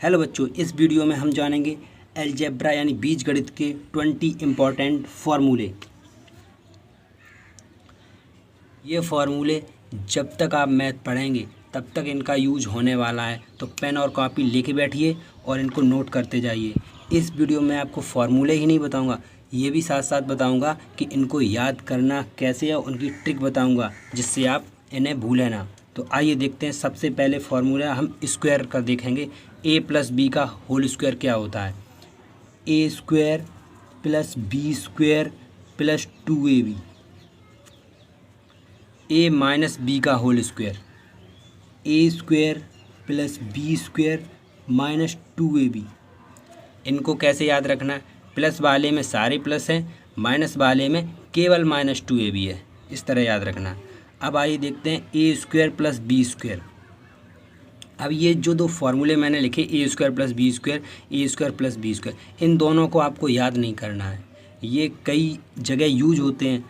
Hello बच्चों, इस video में हम जानेंगे अलजेब्रा यानी बीजगणित के 20 इम्पॉर्टेंट फार्मूले। ये फार्मूले जब तक आप मैथ पढ़ेंगे तब तक इनका यूज होने वाला है, तो पेन और कॉपी लेके बैठिए और इनको नोट करते जाइए। इस वीडियो में आपको फार्मूले ही नहीं बताऊंगा, ये भी साथ साथ बताऊंगा कि इनको याद करना कैसे है, उनकी ट्रिक बताऊंगा जिससे आप इन्हें भूलें ना। तो आइए देखते हैं। सबसे पहले फार्मूला हम स्क्वायर का देखेंगे। a प्लस बी का होल स्क्वायर क्या होता है? A square plus B square plus 2ab। A minus B का whole square, A square plus B square minus 2ab। इनको कैसे याद रखना है? प्लस वाले में सारे प्लस हैं, माइनस वाले में केवल माइनस 2ab है, इस तरह याद रखना। अब आइए देखते हैं A square plus B square. अब ये जो दो फार्मूले मैंने लिखे, ए square plus B square, A square plus B square, इन दोनों को आपको याद नहीं करना है। ये कई जगह यूज होते हैं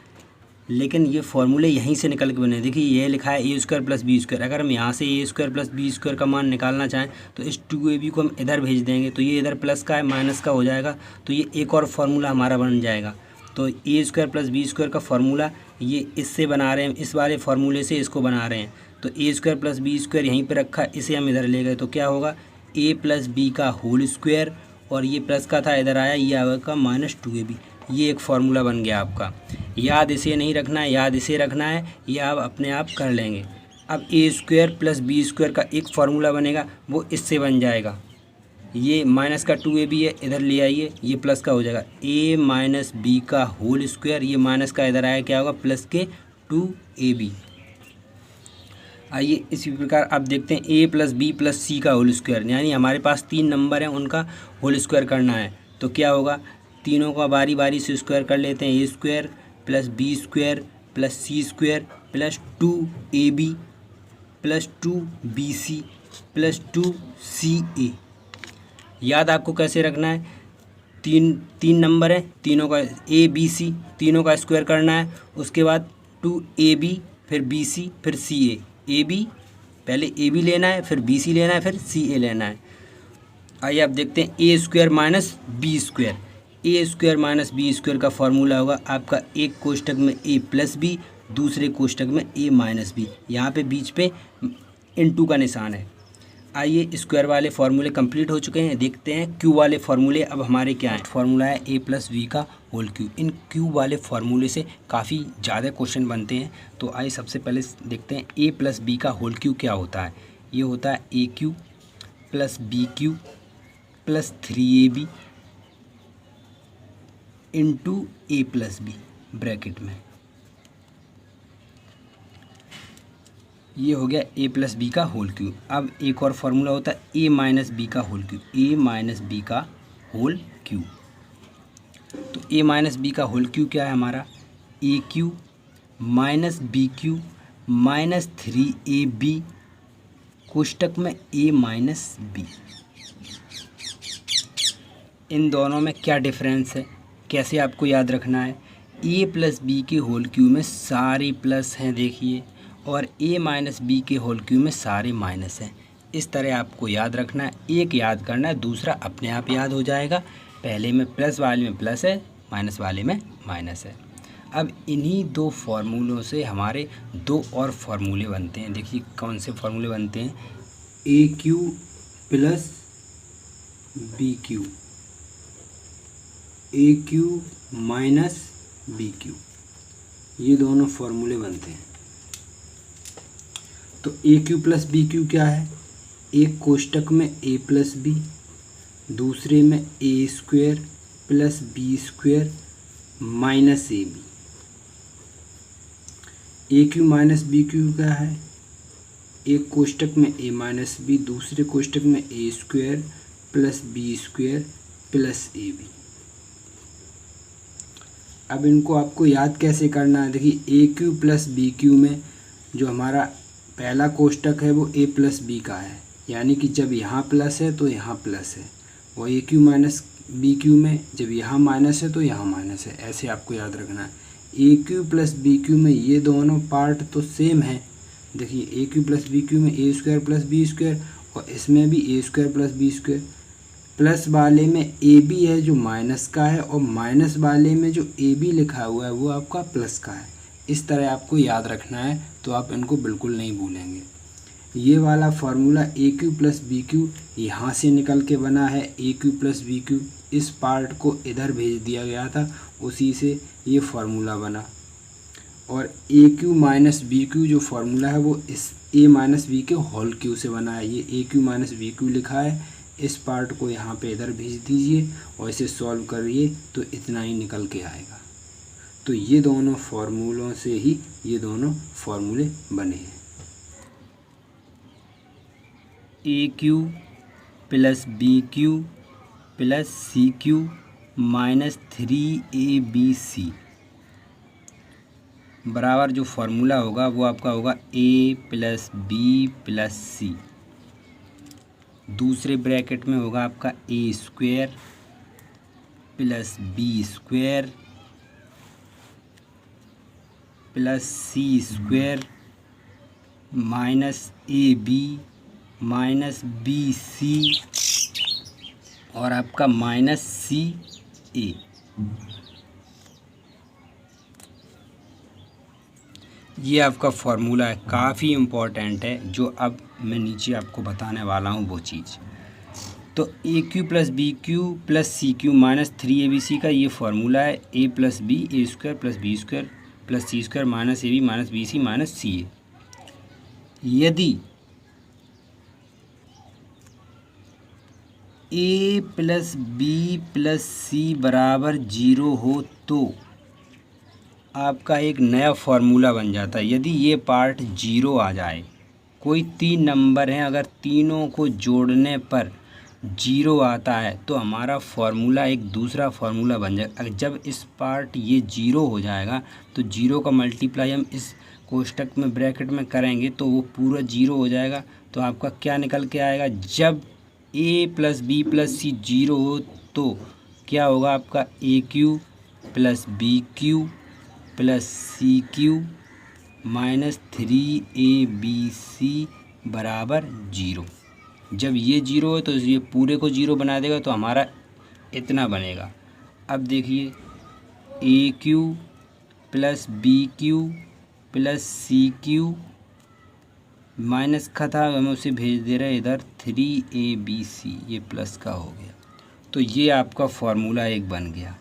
लेकिन ये फार्मूले यहीं से निकल के बने। देखिए ये लिखा है A square plus B square. अगर हम यहाँ से ए स्क्वायर प्लस बी स्क्वायर का मान निकालना चाहें तो इस 2ab को हम इधर भेज देंगे, तो ये इधर प्लस का है माइनस का हो जाएगा, तो ये एक और फार्मूला हमारा बन जाएगा। तो ए स्क्वायर प्लस बी स्क्वायर का फार्मूला ये इससे बना रहे हैं, इस वाले फार्मूले से इसको बना रहे हैं। तो ए स्क्वायर प्लस बी स्क्वायर यहीं पर रखा, इसे हम इधर ले गए, तो क्या होगा? ए प्लस बी का होल स्क्वायर, और ये प्लस का था इधर आया, ये आएगा माइनस 2ab। ये एक फार्मूला बन गया आपका। याद इसे नहीं रखना है, याद इसे रखना है, ये आप अपने आप कर लेंगे। अब ए स्क्वायर प्लस बी स्क्वायर का एक फार्मूला बनेगा, वो इससे बन जाएगा। ये माइनस का 2ab है, इधर ले आइए, ये प्लस का हो जाएगा ए माइनस बी का होल स्क्वायर, ये माइनस का इधर आया, क्या होगा? प्लस के 2ab। आइए इसी प्रकार आप देखते हैं ए प्लस बी प्लस सी का होल स्क्वायर, यानी हमारे पास 3 नंबर हैं, उनका होल स्क्वायर करना है। तो क्या होगा? तीनों का बारी बारी से स्क्वायर कर लेते हैं। A square plus B square plus C square plus 2ab plus 2bc plus 2ca। याद आपको कैसे रखना है? तीन नंबर है, तीनों का ए बी सी, तीनों का स्क्वायर करना है। उसके बाद 2ab फिर bc फिर ca। ए बी पहले ए बी लेना है, फिर बी सी लेना है, फिर सी ए लेना है। आइए आप देखते हैं A square minus B square. A square minus B square का फॉर्मूला होगा आपका एक कोष्टक में ए प्लस बी, दूसरे कोष्टक में ए माइनस बी, यहाँ पे बीच पे इनटू का निशान है। आइए स्क्वायर वाले फार्मूले कंप्लीट हो चुके हैं। देखते हैं क्यू वाले फार्मूले अब हमारे क्या हैं। फार्मूला है ए प्लस वी का होल क्यू। इन क्यू वाले फार्मूले से काफ़ी ज़्यादा क्वेश्चन बनते हैं। तो आइए सबसे पहले देखते हैं ए प्लस बी का होल क्यू क्या होता है। ये होता है A cube plus B cube plus 3ab into A plus B bracket में। ये हो गया ए प्लस बी का होल क्यू। अब एक और फार्मूला होता है ए माइनस बी का whole cube. A minus B का होल क्यू। तो ए माइनस बी का होल क्यू क्या है हमारा? A cube minus B Q minus 3ab कोष्टक में ए माइनस बी। इन दोनों में क्या डिफरेंस है, कैसे आपको याद रखना है? ए प्लस बी के होल क्यू में सारे प्लस हैं देखिए, और ए माइनस बी के होल क्यू में सारे माइनस हैं। इस तरह आपको याद रखना है। एक याद करना है, दूसरा अपने आप याद हो जाएगा। पहले में प्लस वाले में प्लस है, माइनस वाले में माइनस है। अब इन्हीं दो फार्मूलों से हमारे दो और फार्मूले बनते हैं। देखिए कौन से फार्मूले बनते हैं। A cube plus B Q, A cube minus B Q, ये दोनों फार्मूले बनते हैं। तो A cube plus B cube क्या है? एक कोष्टक में ए प्लस बी, दूसरे में A square plus B square minus A B. A cube minus B cube क्या है? एक कोष्टक में ए माइनस बी, दूसरे कोष्टक में A square plus B square plus A B. अब इनको आपको याद कैसे करना है? देखिए A cube plus B cube में जो हमारा पहला कोष्टक है वो ए प्लस बी का है, यानी कि जब यहाँ प्लस है तो यहाँ प्लस है। और ए क्यू माइनस बी क्यू में जब यहाँ माइनस है तो यहाँ माइनस है। ऐसे आपको याद रखना है। A cube plus B cube में ये दोनों पार्ट तो सेम है। देखिए A cube plus B cube में A square plus B square, और इसमें भी A square plus B square. Plus वाले में ए बी है जो माइनस का है, और माइनस वाले में जो ए बी लिखा हुआ है वो आपका प्लस का है। इस तरह आपको याद रखना है, तो आप इनको बिल्कुल नहीं भूलेंगे। ये वाला फार्मूला ए क्यू प्लस बी क्यू यहाँ से निकल के बना है, A cube plus B Q इस पार्ट को इधर भेज दिया गया था, उसी से ये फार्मूला बना। और ए क्यू माइनस बी क्यू जो फार्मूला है वो इस ए माइनस बी के होल क्यू से बना है। ये ए क्यू माइनस बी क्यू लिखा है, इस पार्ट को यहाँ पे इधर भेज दीजिए और इसे सॉल्व करिए तो इतना ही निकल के आएगा। तो ये दोनों फार्मूलों से ही ये दोनों फार्मूले बने हैं। A cube plus B cube plus C cube minus 3ab बराबर जो फार्मूला होगा वो आपका होगा A plus B plus C. दूसरे ब्रैकेट में होगा आपका A square plus B square plus C square minus A B minus B C और आपका माइनस सी ए। ये आपका फार्मूला है, काफ़ी इम्पोर्टेंट है, जो अब मैं नीचे आपको बताने वाला हूँ वो चीज़। तो A cube plus B cube plus C cube minus 3abc का ये फार्मूला है। A plus B A square plus B square plus C square minus A B minus B C minus C A. यदि A plus B plus C बराबर 0 हो तो आपका एक नया फार्मूला बन जाता है। यदि ये पार्ट 0 आ जाए, कोई 3 नंबर हैं, अगर तीनों को जोड़ने पर 0 आता है तो हमारा फार्मूला एक दूसरा फार्मूला बन जाएगा। जब इस पार्ट ये 0 हो जाएगा तो 0 का मल्टीप्लाई हम इस कोष्टक में ब्रैकेट में करेंगे तो वो पूरा 0 हो जाएगा। तो आपका क्या निकल के आएगा, जब A plus B plus C 0 हो तो क्या होगा आपका A cube plus B cube plus C cube minus 3abc बराबर 0। जब ये 0 है तो ये पूरे को 0 बना देगा, तो हमारा इतना बनेगा। अब देखिए A cube plus B cube plus C cube minus का था, हम उसे भेज दे रहे हैं इधर 3abc, ये प्लस का हो गया। तो ये आपका फार्मूला एक बन गया।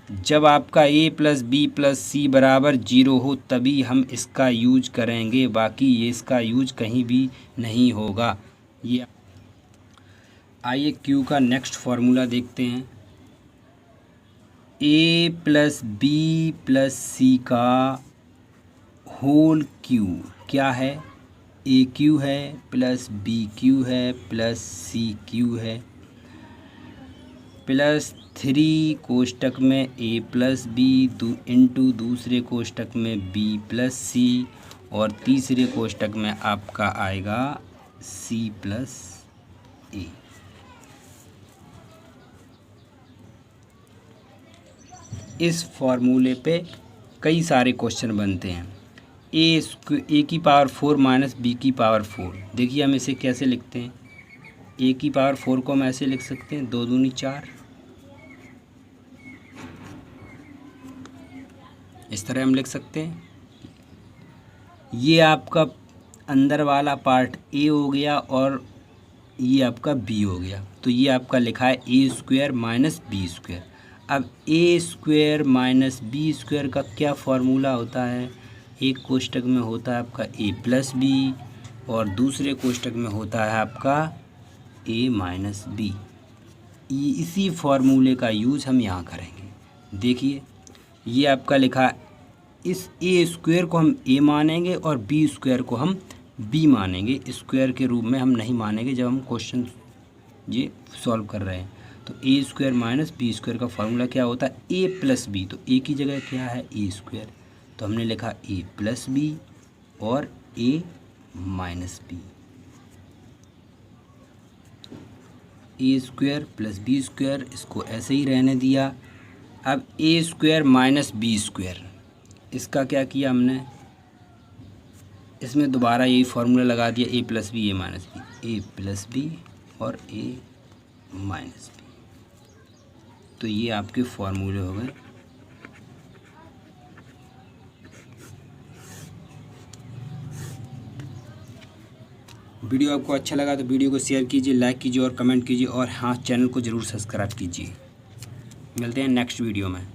जब आपका ए प्लस बी प्लस सी बराबर 0 हो तभी हम इसका यूज करेंगे, बाकी ये इसका यूज कहीं भी नहीं होगा। ये आइए क्यू का नेक्स्ट फार्मूला देखते हैं। ए प्लस बी प्लस सी का होल क्यू क्या है, ए क्यू है प्लस बी क्यू है प्लस सी क्यू है प्लस 3 कोष्टक में ए प्लस बी इंटू दूसरे कोष्टक में बी प्लस सी और तीसरे कोष्टक में आपका आएगा सी प्लस ए। इस फॉर्मूले पे कई सारे क्वेश्चन बनते हैं। ए की पावर 4 माइनस बी की पावर 4। देखिए हम इसे कैसे लिखते हैं। ए की पावर 4 को हम ऐसे लिख सकते हैं 2 दूनी 4, इस तरह हम लिख सकते हैं। ये आपका अंदर वाला पार्ट ए हो गया और ये आपका बी हो गया। तो ये आपका लिखा है A square minus B square. अब ए स्क्वायर माइनस बी स्क्वायर का क्या फार्मूला होता है, एक कोष्टक में होता है आपका ए प्लस बी और दूसरे कोष्टक में होता है आपका ए माइनस बी। इसी फार्मूले का यूज़ हम यहाँ करेंगे। देखिए ये आपका लिखा, इस ए स्क्वायर को हम ए मानेंगे और बी स्क्वायर को हम बी मानेंगे, स्क्वायर के रूप में हम नहीं मानेंगे जब हम क्वेश्चन ये सॉल्व कर रहे हैं। तो ए स्क्वायर माइनस बी स्क्वायर का फार्मूला क्या होता है, ए प्लस बी। तो ए की जगह क्या है ए स्क्वायर, तो हमने लिखा ए प्लस बी और ए minus B. A square plus B square, इसको ऐसे ही रहने दिया। अब ए स्क्वायर माइनस बी स्क्वायर, इसका क्या किया हमने, इसमें दोबारा यही फार्मूला लगा दिया ए प्लस बी ए माइनस बी। ए प्लस बी और ए माइनस बी। तो ये आपके फॉर्मूले हो गए। वीडियो आपको अच्छा लगा तो वीडियो को शेयर कीजिए, लाइक कीजिए और कमेंट कीजिए, और हाँ चैनल को ज़रूर सब्सक्राइब कीजिए। मिलते हैं नेक्स्ट वीडियो में।